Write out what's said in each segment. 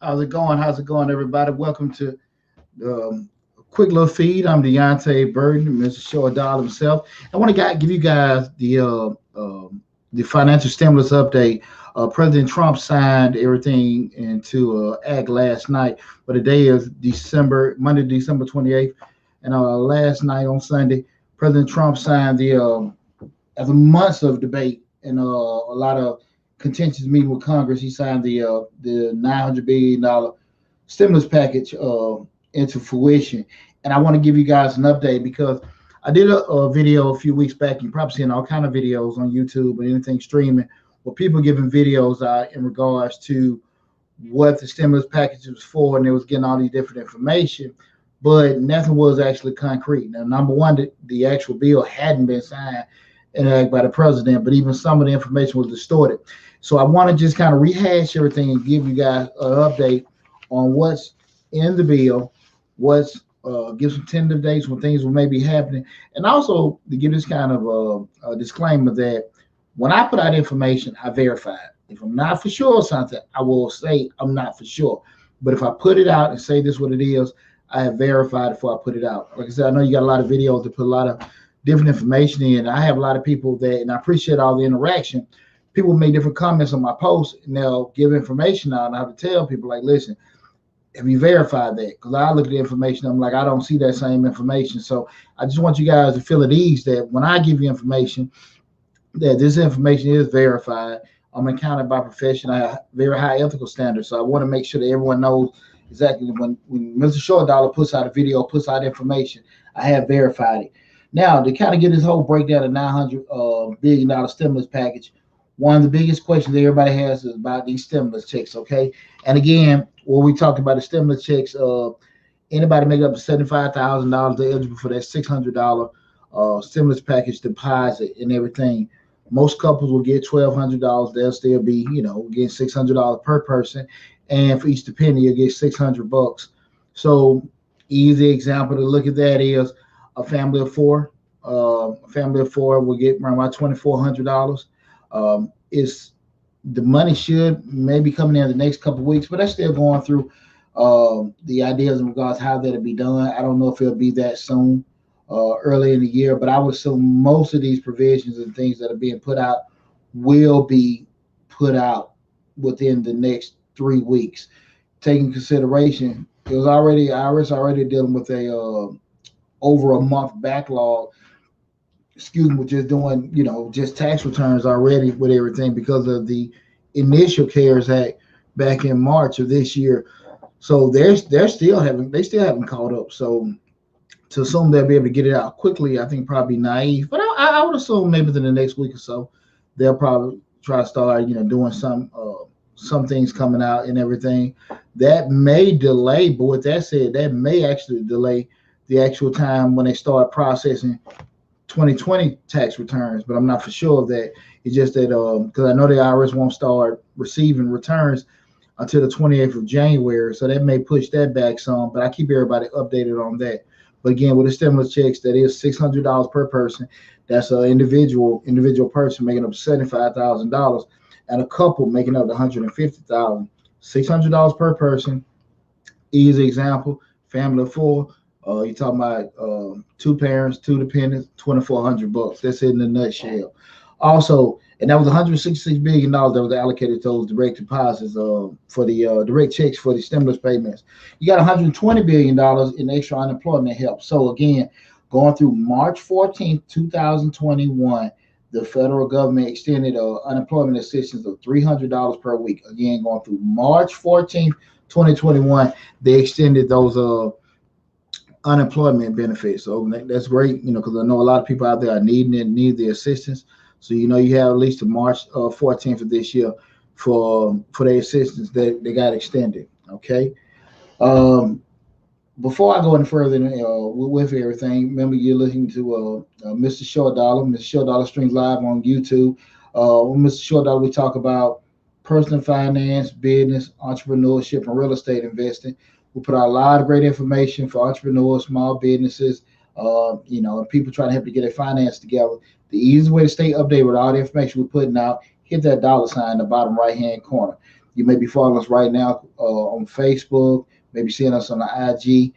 How's it going? How's it going, everybody? Welcome to a quick little feed. I'm Deonte Burden, Mr. Short Dollar himself. I want to give you guys the financial stimulus update. President Trump signed everything into act last night, but today is Monday, December 28th, and last night on Sunday, President Trump signed after months of debate and a lot of contentious meeting with Congress, he signed the $900 billion stimulus package into fruition. And I want to give you guys an update because I did a video a few weeks back. You've probably seen all kind of videos on YouTube and anything streaming where people giving videos out in regards to what the stimulus package was for, and they was getting all these different information, but nothing was actually concrete. Now, number one, the actual bill hadn't been signed by the president, but even some of the information was distorted. So I want to just kind of rehash everything and give you guys an update on what's in the bill, give some tentative dates when things will maybe happening, and also to give this kind of a disclaimer that when I put out information, I verify it. If I'm not for sure of something, I will say I'm not for sure. But if I put it out and say this is what it is, I have verified it before I put it out. Like I said, I know you got a lot of videos to put a lot of different information in. I have a lot of people and I appreciate all the interaction. People make different comments on my posts, and they'll give information out, and I have to tell people, like, listen, have you verified that? Because I look at the information, I'm like, I don't see that same information. So I just want you guys to feel at ease that when I give you information, that this information is verified. I'm accounted by profession. I have very high ethical standards. So I want to make sure that everyone knows exactly when Mr. Short Dollar puts out a video, puts out information, I have verified it. Now, to kind of get this whole breakdown of $900 billion stimulus package, one of the biggest questions that everybody has is about these stimulus checks, okay? And again, when we talk about the stimulus checks, anybody make up to $75,000, they're eligible for that $600 stimulus package deposit and everything. Most couples will get $1,200. They'll still be, getting $600 per person. And for each dependent, you'll get $600. So easy example to look at that is a family of four. A family of four will get around about $2,400. It's the money should maybe coming in the next couple of weeks, but that's still going through the ideas in regards to how that'll be done. I don't know if it'll be that soon, early in the year, but I would assume most of these provisions and things that are being put out will be put out within the next 3 weeks. Taking consideration, it was IRS already dealing with a over a month backlog. With just doing, just tax returns already with everything because of the initial CARES Act back in March of this year. So they still haven't caught up. So to assume they'll be able to get it out quickly, I think probably naive. But I would assume maybe within the next week or so, they'll probably try to start, doing some things coming out and everything. That may delay, but with that said, that may actually delay the actual time when they start processing 2020 tax returns, but I'm not for sure of that. It's just that because I know the IRS won't start receiving returns until the 28th of January, so that may push that back some, but I keep everybody updated on that. But again, with the stimulus checks, that is $600 per person. That's an individual person making up $75,000, and a couple making up $150,000. $600 per person. Easy example, family of four. You're talking about two parents, two dependents, $2,400. That's it in a nutshell. Also, and that was $166 billion that was allocated to those direct deposits for the direct checks for the stimulus payments. You got $120 billion in extra unemployment help. So again, going through March 14th, 2021, the federal government extended unemployment assistance of $300 per week. Again, going through March 14th, 2021, they extended those unemployment benefits. So that's great, because I know a lot of people out there are needing it, need the assistance. So you have at least to March 14th of this year for the assistance that they got extended. Okay. Before I go any further with everything, remember you're listening to Mr. Short Dollar. Mr. Short Dollar streams live on YouTube. With Mr. Short Dollar, we talk about personal finance, business, entrepreneurship, and real estate investing. We put out a lot of great information for entrepreneurs, small businesses, and people trying to help to get their finance together. The easiest way to stay updated with all the information we're putting out, hit that $ in the bottom right-hand corner. You may be following us right now on Facebook, maybe seeing us on the IG.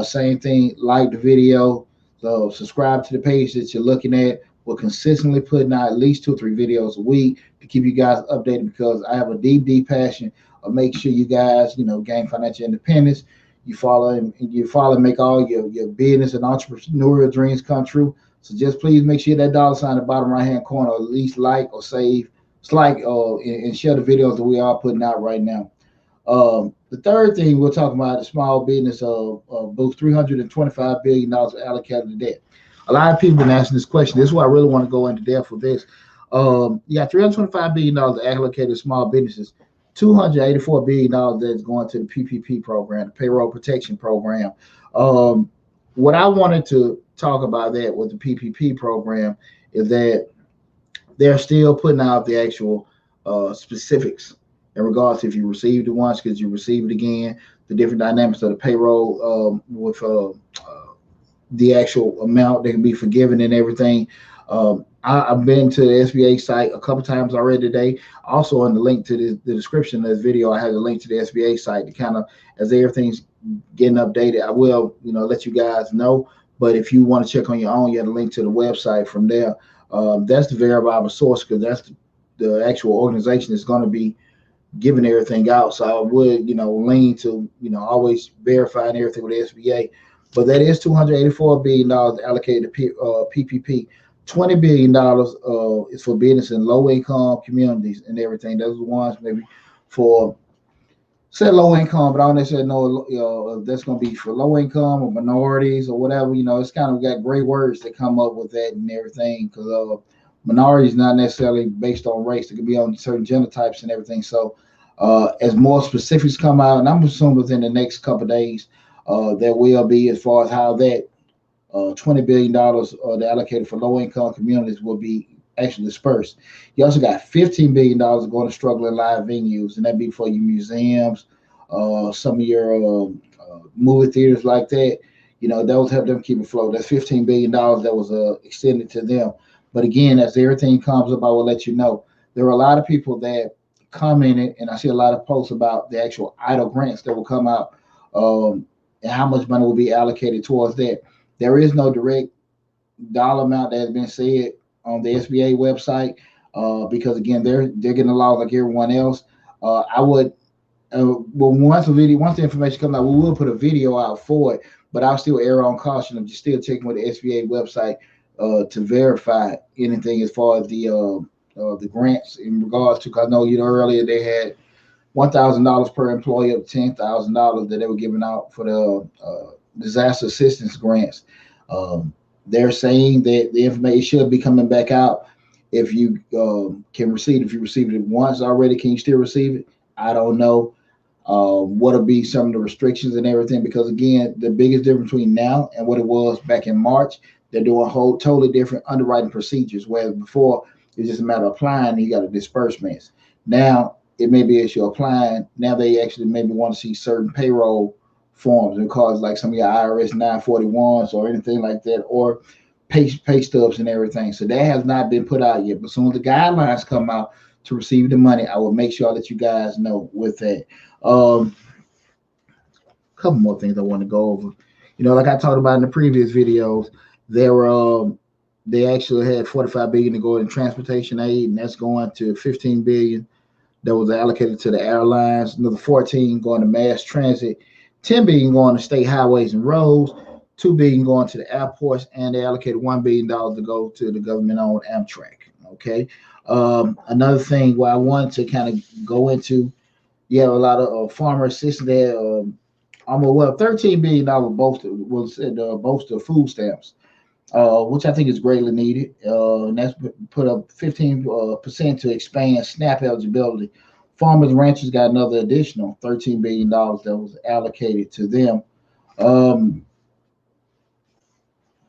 Same thing, like the video. So subscribe to the page that you're looking at. We're consistently putting out at least 2 or 3 videos a week to keep you guys updated, because I have a deep passion of making sure you guys, gain financial independence. You follow and make all your business and entrepreneurial dreams come true. So just please make sure that $ in the bottom right-hand corner, or at least like or save, and share the videos that we are putting out right now. The third thing we're talking about is small business boost $325 billion allocated to debt. A lot of people have been asking this question. This is why I really want to go into depth with this. You got $325 billion allocated to small businesses, $284 billion that's going to the PPP program, the payroll protection program. What I wanted to talk about that with the PPP program is that they're still putting out the actual specifics in regards to if you received it once, because you receive it again, the different dynamics of the payroll with the actual amount that can be forgiven and everything. I've been to the SBA site a couple times already today. Also, in the link to the description of this video, I have a link to the SBA site to kind of, as everything's getting updated, I will, let you guys know. But if you want to check on your own, you have a link to the website from there. That's the verifiable source, because that's the actual organization that's going to be giving everything out. So I would, lean to, always verifying everything with the SBA. But that is $284 billion allocated to PPP. $20 billion is for business in low-income communities and everything. Those are the ones maybe for, say, low income, but I don't necessarily know if that's going to be for low income or minorities or whatever. It's kind of got great words that come up with that and everything, because minorities not necessarily based on race. It could be on certain genotypes and everything. So as more specifics come out, and I'm assuming within the next couple of days, there will be, as far as how that $20 billion that allocated for low-income communities will be actually dispersed. You also got $15 billion going to struggling live venues, and that'd be for your museums, some of your movie theaters like that. Those help them keep afloat. That's $15 billion that was extended to them. But again, as everything comes up, I will let you know. There are a lot of people that commented, and I see a lot of posts about the actual EIDL grants that will come out, and how much money will be allocated towards that. There is no direct dollar amount that has been said on the SBA website, because again, they're getting the laws like everyone else. I would, once the information comes out, we will put a video out for it, but I'll still err on caution of just still checking with the SBA website to verify anything as far as the grants in regards to, because I know earlier they had $1,000 per employee up to $10,000 that they were giving out for the disaster assistance grants. They're saying that the information should be coming back out. If you can receive, if you received it once already, can you still receive it? I don't know. What'll be some of the restrictions and everything, because again, the biggest difference between now and what it was back in March, they're doing totally different underwriting procedures, whereas before it's just a matter of applying and you got a disbursements. Now it may be as you're applying, now they actually maybe want to see certain payroll forms and cards, like some of your IRS 941s or anything like that, or pay stubs and everything. So that has not been put out yet. But as soon as the guidelines come out, to receive the money. I will make sure I'll let you guys know with that. Couple more things I want to go over. Like I talked about in the previous videos, they actually had 45 billion to go in transportation aid, and that's going to 15 billion that was allocated to the airlines, another 14 going to mass transit, 10 billion going to state highways and roads, 2 billion going to the airports, and they allocated $1 billion to go to the government-owned Amtrak. Okay. Another thing where I wanted to kind of go into, you have a lot of farmer assistance there. Almost $13 billion boost of food stamps, which I think is greatly needed. And that's put up 15% to expand SNAP eligibility. Farmers and ranchers got another additional $13 billion that was allocated to them.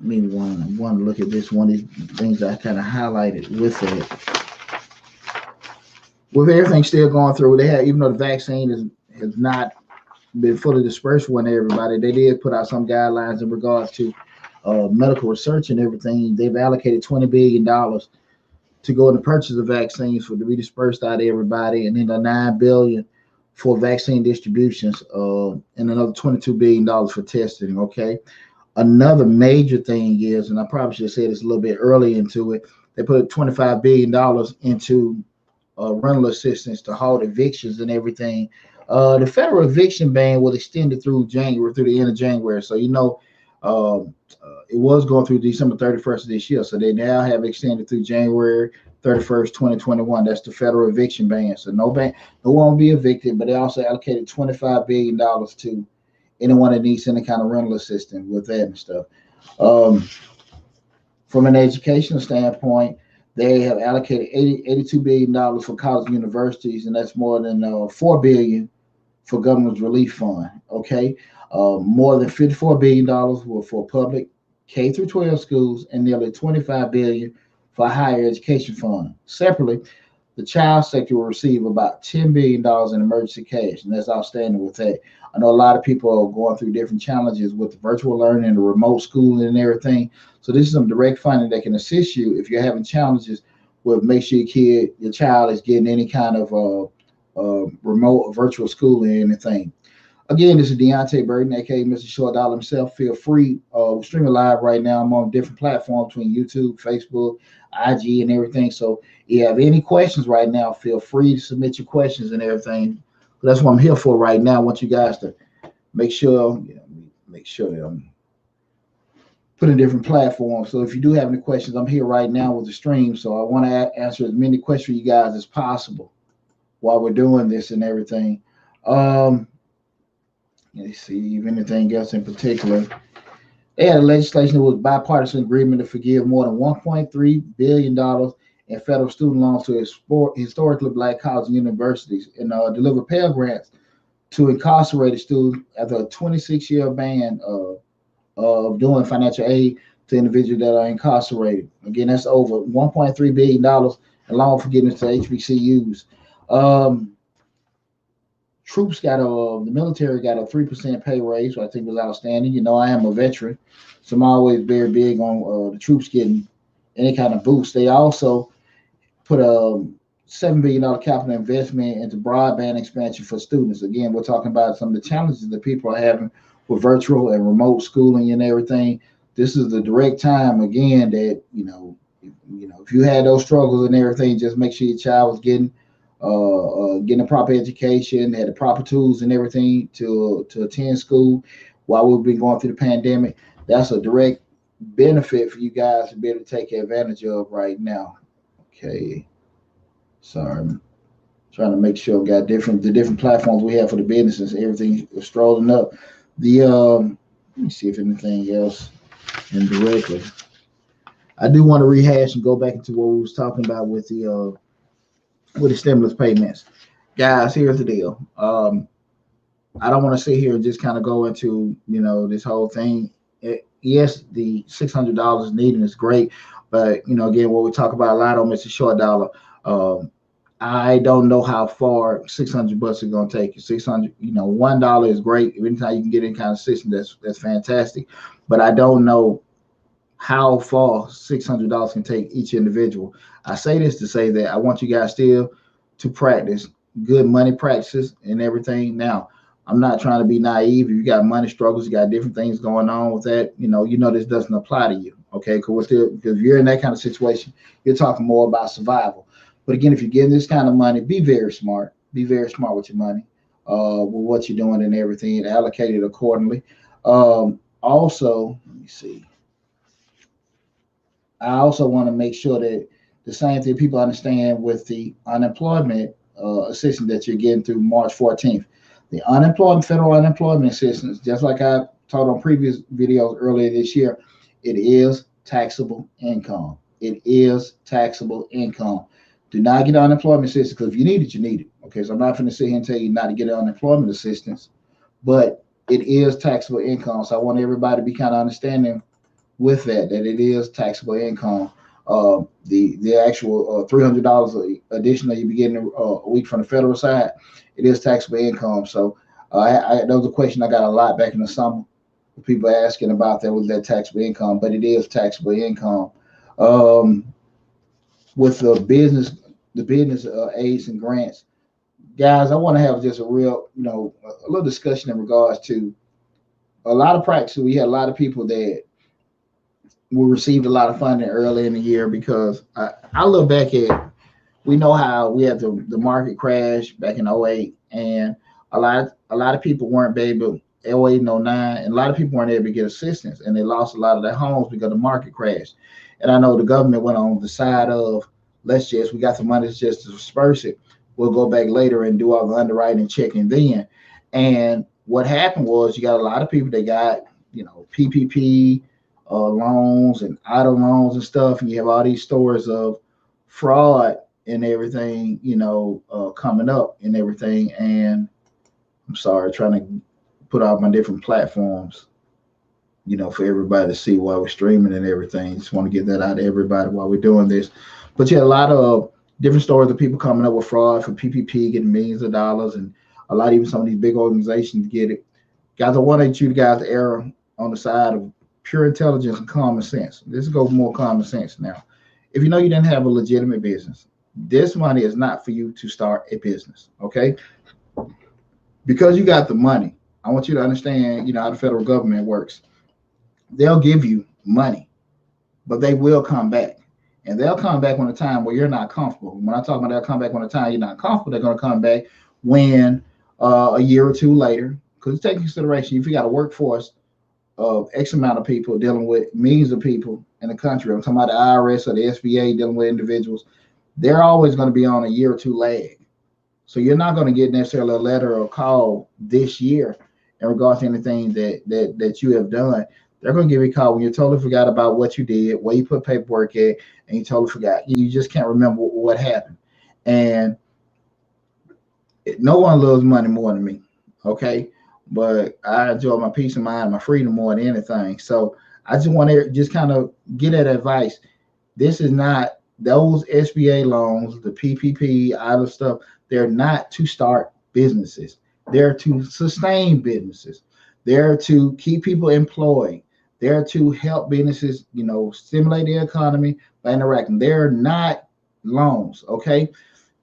Maybe want to look at this one of these things I kind of highlighted with it. With everything still going through, they have, even though the vaccine has not been fully dispersed for everybody, they did put out some guidelines in regards to medical research and everything. They've allocated $20 billion to go and purchase the vaccines to be dispersed out to everybody, and then the $9 billion for vaccine distributions, and another $22 billion for testing. Okay. Another major thing is, and I probably should have said this a little bit early into it, they put $25 billion into rental assistance to halt evictions and everything. The federal eviction ban was extended through the end of January. So, it was going through December 31st of this year. So they now have extended through January 31st, 2021. That's the federal eviction ban. So no one will be evicted, but they also allocated $25 billion to anyone that needs any kind of rental assistance with that and stuff. From an educational standpoint, they have allocated $82 billion for college and universities, and that's more than $4 billion for government's relief fund. Okay. More than $54 billion were for public K through 12 schools, and nearly $25 billion for higher education fund. Separately, the child sector will receive about $10 billion in emergency cash, and that's outstanding with that. I know a lot of people are going through different challenges with the virtual learning and the remote schooling and everything. So this is some direct funding that can assist you if you're having challenges with make sure your child is getting any kind of remote or virtual schooling or anything. Again, this is Deonte Burden, aka Mr. Short Dollar himself. Feel free. We're streaming live right now. I'm on different platforms between YouTube, Facebook, IG, and everything. So if you have any questions right now, feel free to submit your questions and everything. But that's what I'm here for right now. I want you guys to make sure put in different platforms. So if you do have any questions, I'm here right now with the stream. So I want to answer as many questions for you guys as possible while we're doing this and everything. Let's see if anything else in particular. They had a legislation that was bipartisan agreement to forgive more than $1.3 billion in federal student loans to historically Black colleges and universities, and deliver Pell Grants to incarcerated students after a 26-year ban of doing financial aid to individuals that are incarcerated. Again, that's over $1.3 billion in loan forgiveness to HBCUs. Troops the military got a 3% pay raise, which I think was outstanding. I am a veteran, so I'm always very big on the troops getting any kind of boost. They also put a $7 billion capital investment into broadband expansion for students. Again, we're talking about some of the challenges that people are having with virtual and remote schooling and everything. This is the direct time, again, that, if you had those struggles and everything, just make sure your child was getting a proper education, had the proper tools and everything to attend school while we've been going through the pandemic. That's a direct benefit for you guys to be able to take advantage of right now. Okay. Sorry. I'm trying to make sure I've got the different platforms we have for the businesses. Everything is strolling up. Let me see if anything else indirectly. I do want to rehash and go back into what we was talking about with the stimulus payments. Guys, here's the deal. I don't want to sit here and just kind of go into, this whole thing. Yes, the $600 is needed is great, but, again, what we talk about a lot on Mr. Short Dollar, I don't know how far $600 is going to take you. $1 is great. Anytime you can get any kind of system, that's fantastic. But I don't know how far $600 can take each individual. I say this to say that I want you guys still to practice good money practices and everything. Now, I'm not trying to be naive. If you got money struggles, you got different things going on with that, this doesn't apply to you. Okay, because if you're in that kind of situation, you're talking more about survival. But again, if you're getting this kind of money, be very smart. Be very smart with your money, with what you're doing and everything, and allocate it accordingly. Also, let me see. I also want to make sure that the same thing people understand with the unemployment assistance that you're getting through March 14th. The federal unemployment assistance, just like I taught on previous videos earlier this year, it is taxable income. It is taxable income. Do not get unemployment assistance, because if you need it, you need it. Okay, so I'm not going to sit here and tell you not to get unemployment assistance, but it is taxable income. So I want everybody to be kind of understanding with that it is taxable income. The actual $300 additional you be getting a week from the federal side, it is taxable income. So that was a question I got a lot back in the summer. People asking about that, was that taxable income, but it is taxable income. With the business aids and grants, guys, I want to have just a real, a little discussion in regards to a lot of practice. We had a lot of people that we received a lot of funding early in the year, because I look back at, we know how we had the market crash back in 08, and a lot of people weren't able, 08 and 09, and a lot of people weren't able to get assistance, and they lost a lot of their homes because the market crashed. And I know the government went on the side of, we got the money just to disperse it. We'll go back later and do all the underwriting and checking then. And what happened was, you got a lot of people that got, PPP loans and auto loans and stuff, and you have all these stories of fraud and everything, coming up and everything. And I'm sorry, trying to put out my different platforms, for everybody to see while we're streaming and everything. Just want to get that out to everybody while we're doing this. But yeah, a lot of different stories of people coming up with fraud for PPP, getting millions of dollars, and a lot, even some of these big organizations get it. Guys, I wanted you guys to err on the side of pure intelligence and common sense. This goes more common sense now. If you know you didn't have a legitimate business, this money is not for you to start a business, okay? Because you got the money, I want you to understand, how the federal government works. They'll give you money, but they will come back. And they'll come back on a time where you're not comfortable. When I talk about they'll come back on a time you're not comfortable, they're going to come back when a year or two later, because take into consideration, if you got a workforce of X amount of people dealing with millions of people in the country, I'm talking about the IRS or the SBA dealing with individuals, they're always going to be on a year or two lag. So you're not going to get necessarily a letter or call this year in regards to anything that you have done. They're going to give you a call when you totally forgot about what you did, where you put paperwork at, and you totally forgot. You just can't remember what happened. And no one loves money more than me, okay? But I enjoy my peace of mind, my freedom more than anything. So I just want to just kind of get that advice. This is not those SBA loans, the PPP, other stuff. They're not to start businesses. They're to sustain businesses. They're to keep people employed. They're to help businesses, stimulate the economy by interacting. They're not loans, okay?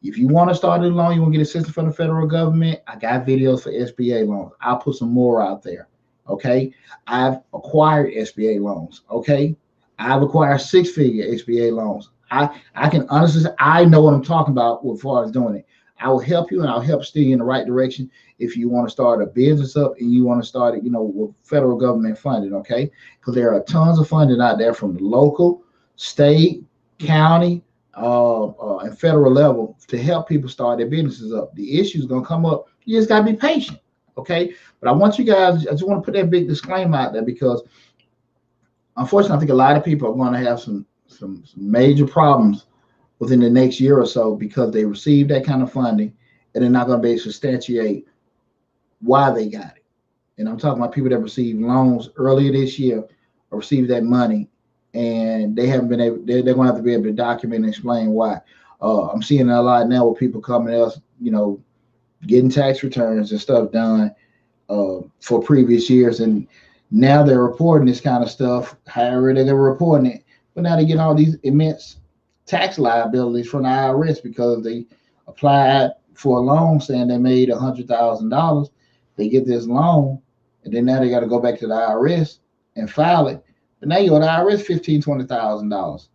If you want to start a loan, you want to get assistance from the federal government, I got videos for SBA loans. I'll put some more out there, okay? I've acquired SBA loans, okay? I've acquired six-figure SBA loans. I can honestly say I know what I'm talking about as far as doing it. I will help you, and I'll help steer you in the right direction if you want to start a business up and you want to start it, with federal government funding, okay? Because there are tons of funding out there from the local, state, county, and federal level to help people start their businesses up. The issue is going to come up. You just got to be patient, okay? But I want you guys, I just want to put that big disclaimer out there, because unfortunately, I think a lot of people are going to have some major problems within the next year or so, because they received that kind of funding and they're not going to be able to substantiate why they got it. And I'm talking about people that received loans earlier this year or received that money, and they haven't been able, they're going to have to be able to document and explain why. I'm seeing a lot now with people coming to us, getting tax returns and stuff done for previous years, and now they're reporting this kind of stuff, however they're reporting it, but now they get all these immense tax liabilities from the IRS because they applied for a loan saying they made $100,000. They get this loan, and then now they got to go back to the IRS and file it. But now you owe the IRS $15,000, $20,000,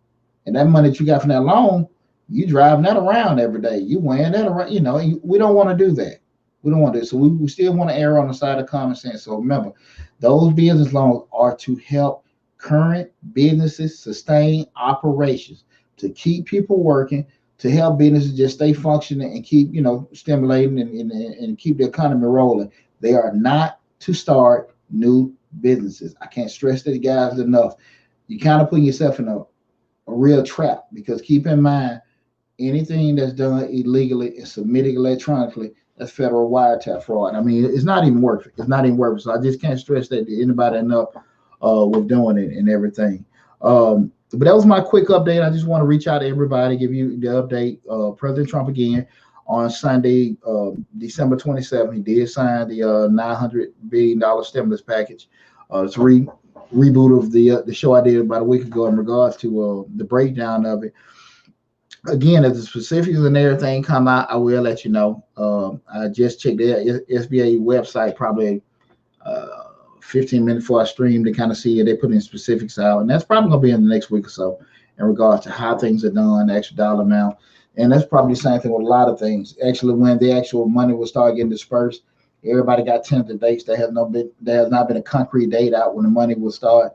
and that money that you got from that loan, you driving that around every day. You weighing that around. We don't want to do that. We don't want to do it. So we still want to err on the side of common sense. So remember, those business loans are to help current businesses sustain operations, to keep people working, to help businesses just stay functioning and keep, stimulating and keep the economy rolling. They are not to start new businesses. I can't stress that, guys, enough. You kind of put yourself in a real trap, because keep in mind, anything that's done illegally and submitted electronically, that's federal wiretap fraud. I mean, it's not even worth it. It's not even worth it. So I just can't stress that to anybody enough with doing it and everything. But that was my quick update. I just want to reach out to everybody, give you the update. President Trump again on Sunday, December 27th, he did sign the $900 billion stimulus package. It's a reboot of the show I did about a week ago in regards to the breakdown of it. Again, as the specifics and everything come out, I will let you know. I just checked the SBA website probably 15 minutes before I stream to kind of see if they put in specifics out. And that's probably going to be in the next week or so in regards to how things are done, the actual dollar amount. And that's probably the same thing with a lot of things. Actually, when the actual money will start getting dispersed, everybody got tentative dates. There has not been a concrete date out when the money will start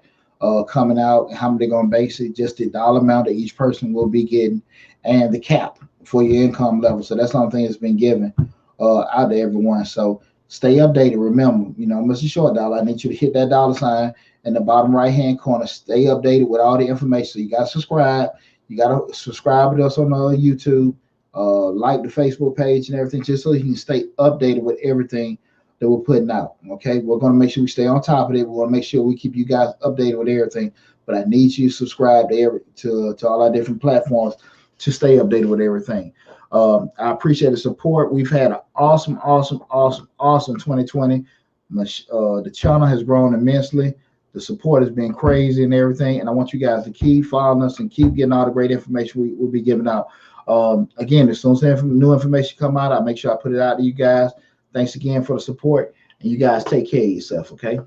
coming out, and how they're going to base it, just the dollar amount that each person will be getting, and the cap for your income level. So that's the only thing that's been given out to everyone. So stay updated. Remember, Mr. Short Dollar, I need you to hit that dollar sign in the bottom right-hand corner. Stay updated with all the information. So you got to subscribe. You got to subscribe to us on YouTube, like the Facebook page and everything, just so you can stay updated with everything that we're putting out. Okay, we're going to make sure we stay on top of it. We want to make sure we keep you guys updated with everything. But I need you to subscribe to all our different platforms to stay updated with everything. I appreciate the support. We've had an awesome 2020. The channel has grown immensely. The support has been crazy and everything. And I want you guys to keep following us and keep getting all the great information we'll be giving out. Again, as soon as new information come out, I'll make sure I put it out to you guys. Thanks again for the support. And you guys take care of yourself, okay?